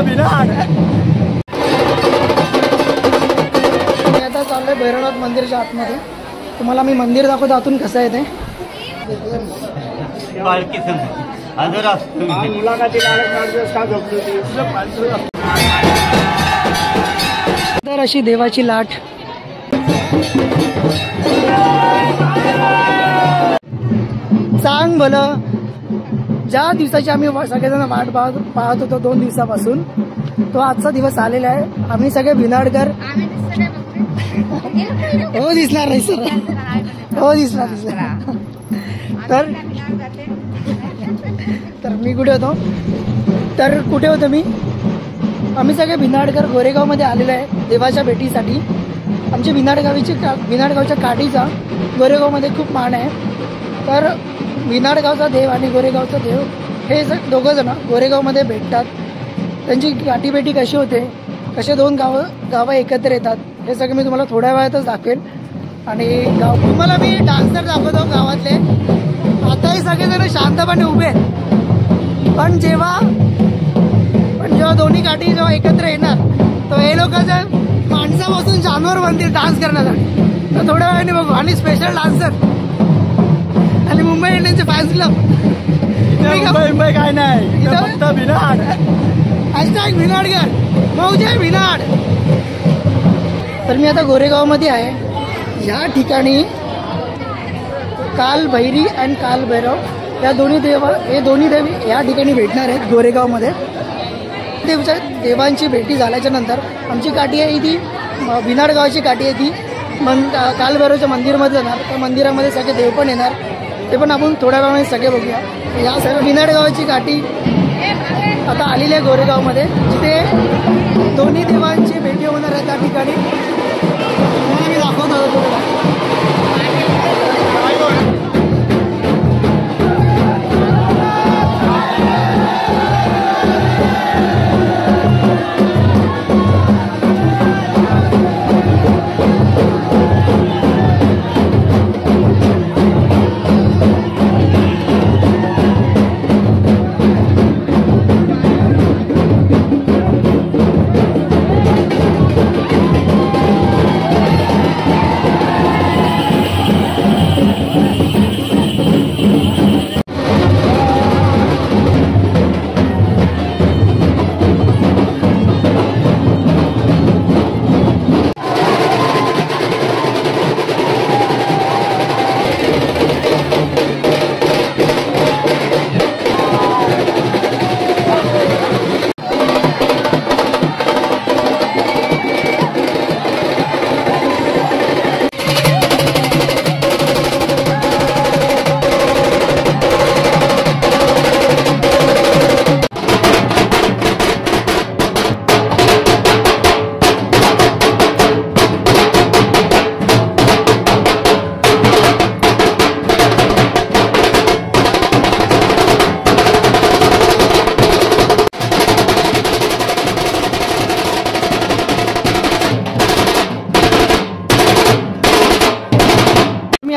बिनाड. मी आता चाललोय भैरवनाथ मंदिराच्या आतमध्ये. तुम्हाला मी मंदिर दाखवतो आतून कसं आहे ते. तर अशी देवाची लाट. सांग भलं, ज्या दिवसाची आम्ही सगळेजण वाट पाहत होतो 2 दिवसापासून, तो आजचा दिवस आलेला आहे. आम्ही सगळे भिनाडकर. हो दिसणार नाही सर, हो दिसणार. तर मी कुठे होतो, तर कुठे होतो मी, आम्ही सगळे भिनाडकर गोरेगावमध्ये आलेलो आहे देवाच्या भेटीसाठी. आमची भिनाडगावच्या काठीचा गोरेगावमध्ये खूप मान आहे. तर भिनाडगावचा देव आणि गोरेगावचा देव हे दोघं जण गोरेगावमध्ये भेटतात. त्यांची गाठीभेटी कशी होते, कसे 2 गावं एकत्र येतात, हे सगळं मी तुम्हाला थोड्या वेळातच दाखवेन. आणि तुम्हाला मी डान्सर दाखवतो गावातले. आताही सगळेजण शांतपणे उभे आहेत, पण जेव्हा दोन्ही काठी जेव्हा एकत्र येणार, तर हे लोक माणसापासून जानवर बनतील डान्स करण्यासाठी. तर थोड्या वेळाने बघू. आणि स्पेशल डान्सर आणि मुंबई इंडियन्सचे फॅन्स क्लब. मुंबई काय नाही, फक्त बिनाड. हॅशटॅग भिनाडकर, मौजे भिनाड. तर मी आता गोरेगावमध्ये आहे. या ठिकाणी काल भैरी आणि काल भैरव या दोन्ही देवी या ठिकाणी भेटणार आहेत गोरेगावमध्ये. देवांची भेटी झाल्याच्या नंतर आमची काठी आहे ती भिनाडगावची काठी आहे ती कालभैरवच्या मंदिरामध्ये जाणार. त्या मंदिरामध्ये सगळे देव पण येणार, ते पण आपण थोड्या वेळामध्ये सगळे बघूया. या सर्व भिनाडगावची काठी आता आलेली आहे गोरेगावमध्ये, जिथे दोन्ही देवांची भेटी होणार आहे. त्या ठिकाणी मी दाखवतो तुम्हाला.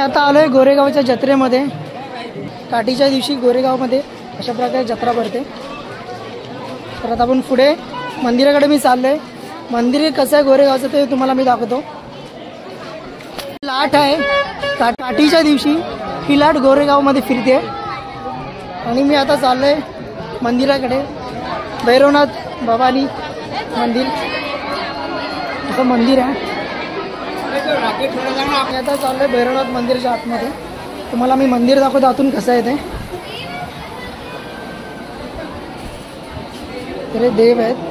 आता आलोय गोरेगावच्या जत्रेमध्ये. काठीच्या दिवशी गोरेगावमध्ये अशा प्रकारे जत्रा भरते. तर आता आपण पुढे मंदिराकडे मी चाललोय. मंदिर कसं आहे गोरेगावचं ते तुम्हाला मी दाखवतो. लाट आहे काठीच्या दिवशी, ही लाट गोरेगावमध्ये फिरते. आणि मी आता चाललोय मंदिराकडे. भैरवनाथ भवानी मंदिर असं मंदिर आहे. मी आता चाललोय भैरवनाथ मंदिराच्या आतमध्ये. तुम्हाला मी मंदिर दाखवतो आतून कसं आहे ते. तर हे देव आहेत.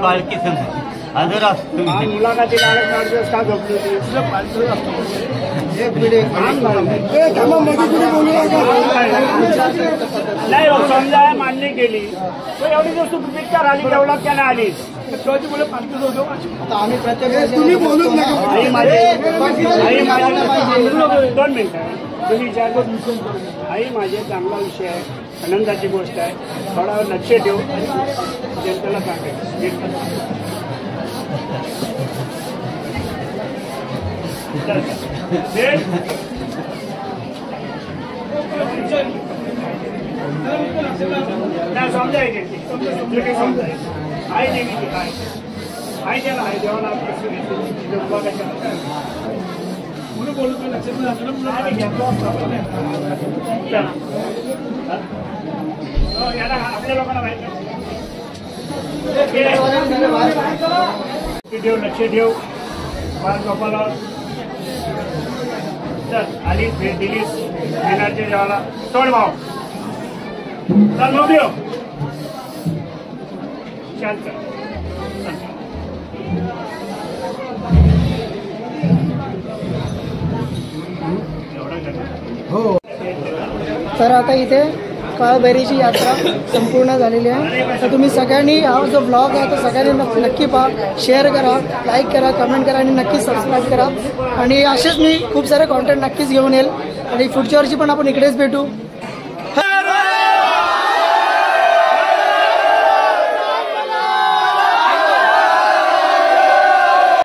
पालखी हजर असतो मुलाखतीला का झोपली नाही हो, समजा मान्य केली तो एवढी जर सुपिक्चर आली तेवढा त्याने आली आम्ही प्रत्येक तुम्ही बोलूच नका. आई माझी 2 मिनिटं तुम्ही आई माझे चांगला विषय आहे, आनंदाची गोष्ट आहे, थोडा लक्ष ठेवू जनतेला सांगायचं. समजायचे आई नेहमी काय आई त्याला आई देवाला म्हणून बोलतो लक्षात आपल्या लोकांना माहिती ठेव, लक्ष ठेव. बाळाला चल आलीस भेट दिलीस येणारच्या जेवाला सोड भाव चल मग देव शांत हो. तर आता इथे काळभैरीची यात्रा संपूर्ण झालेली आहे. तर तुम्ही सगळ्यांनी हा जो ब्लॉग आहे तो सगळ्यांनी नक्की पहा, शेअर करा, लाईक करा, कमेंट करा आणि नक्की सबस्क्राईब करा. आणि असेच मी खूप सारे कॉन्टेंट नक्कीच घेऊन येईल आणि पुढच्या वर्षी पण आपण इकडेच भेटू.